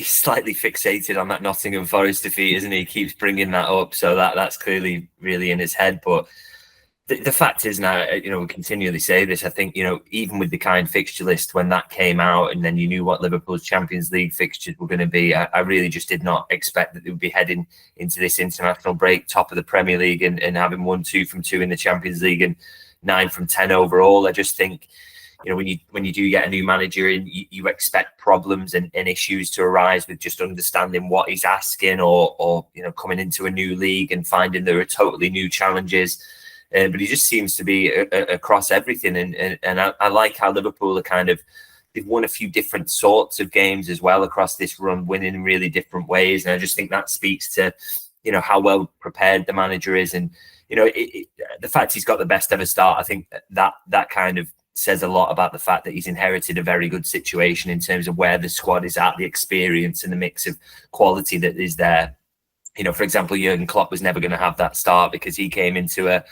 he's slightly fixated on that Nottingham Forest defeat, isn't he? He keeps bringing that up, so that's clearly really in his head. But the fact is now, we continually say this. I think, even with the kind fixture list when that came out, and then you knew what Liverpool's Champions League fixtures were going to be, I really just did not expect that they would be heading into this international break top of the Premier League and having won 2 from 2 in the Champions League and 9 from 10 overall. I just think, when you do get a new manager in, you expect problems and issues to arise with just understanding what he's asking, or coming into a new league and finding there are totally new challenges. But he just seems to be across everything, and I like how Liverpool are they've won a few different sorts of games as well across this run, winning in really different ways, and I just think that speaks to how well prepared the manager is, and the fact he's got the best ever start. I think that kind of says a lot about the fact that he's inherited a very good situation in terms of where the squad is at, the experience and the mix of quality that is there. For example, Jurgen Klopp was never going to have that start because he came into a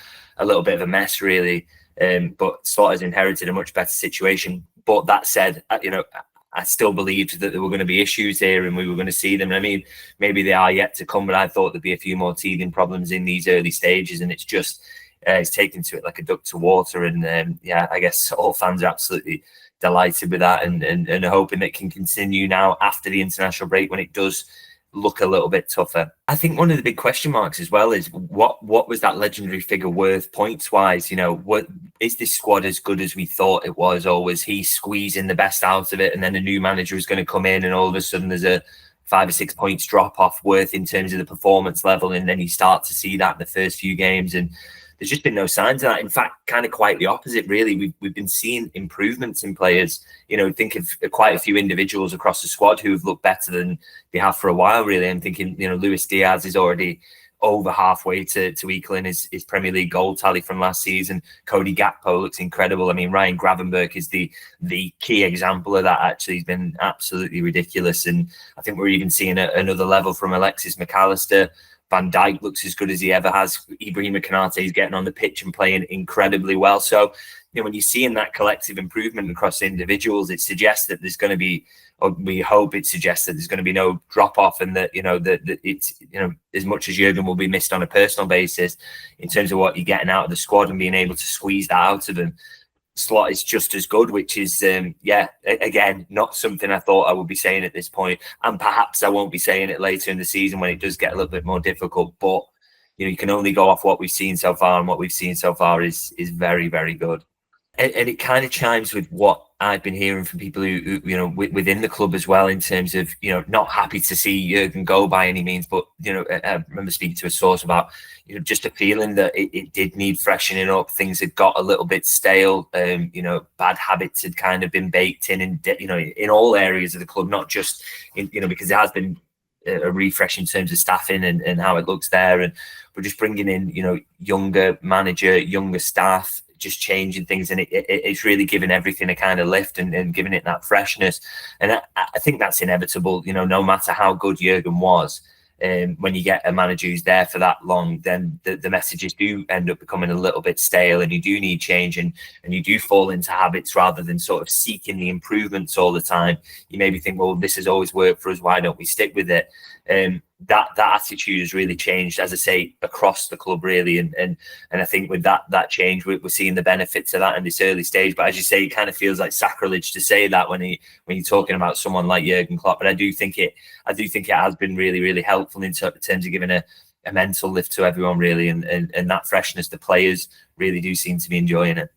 little bit of a mess, really. But Slot has inherited a much better situation. But that said, I still believed that there were going to be issues here and we were going to see them. I mean, maybe they are yet to come, but I thought there'd be a few more teething problems in these early stages, and it's just it's taken to it like a duck to water. And I guess all fans are absolutely delighted with that and hoping that it can continue now after the international break when it does look a little bit tougher. I think one of the big question marks as well is what was that legendary figure worth points wise? What is this squad as good as we thought it was, or was he squeezing the best out of it and then a new manager is going to come in and all of a sudden there's a 5 or 6 points drop off worth in terms of the performance level, and then you start to see that in the first few games, and there's just been no signs of that. In fact, kind of quite the opposite, really. We've been seeing improvements in players. Think of quite a few individuals across the squad who have looked better than they have for a while, really. I'm thinking, Luis Diaz is already over halfway to equaling his Premier League goal tally from last season. Cody Gakpo looks incredible. I mean, Ryan Gravenberch is the key example of that, actually. He's been absolutely ridiculous. And I think we're even seeing another level from Alexis McAllister. Van Dijk looks as good as he ever has. Ibrahima Konate is getting on the pitch and playing incredibly well. So, when you're seeing that collective improvement across individuals, it suggests that there's going to be, or we hope it suggests that there's going to be no drop off, and that that it's as much as Jurgen will be missed on a personal basis in terms of what you're getting out of the squad and being able to squeeze that out of him. Slot is just as good, which is, again, not something I thought I would be saying at this point. And perhaps I won't be saying it later in the season when it does get a little bit more difficult. But, you can only go off what we've seen so far, and what we've seen so far is very, very good. And it kind of chimes with what I've been hearing from people who within the club as well, in terms of, not happy to see Jurgen go by any means. But, I remember speaking to a source about, just a feeling that it did need freshening up. Things had got a little bit stale. Bad habits had kind of been baked in in all areas of the club, not just, because there has been a refresh in terms of staffing and how it looks there. And we're just bringing in, younger manager, younger staff, just changing things, and it's really giving everything a kind of lift and giving it that freshness. And I think that's inevitable. No matter how good Jurgen was, when you get a manager who's there for that long, then the messages do end up becoming a little bit stale, and you do need change, and you do fall into habits rather than sort of seeking the improvements all the time. You maybe think, well, this has always worked for us, why don't we stick with it? That attitude has really changed, as I say, across the club, really, and I think with that change, we're seeing the benefits of that in this early stage. But as you say, it kind of feels like sacrilege to say that when you're talking about someone like Jurgen Klopp. But I do think it has been really, really helpful in terms of giving a mental lift to everyone, really, and that freshness. The players really do seem to be enjoying it.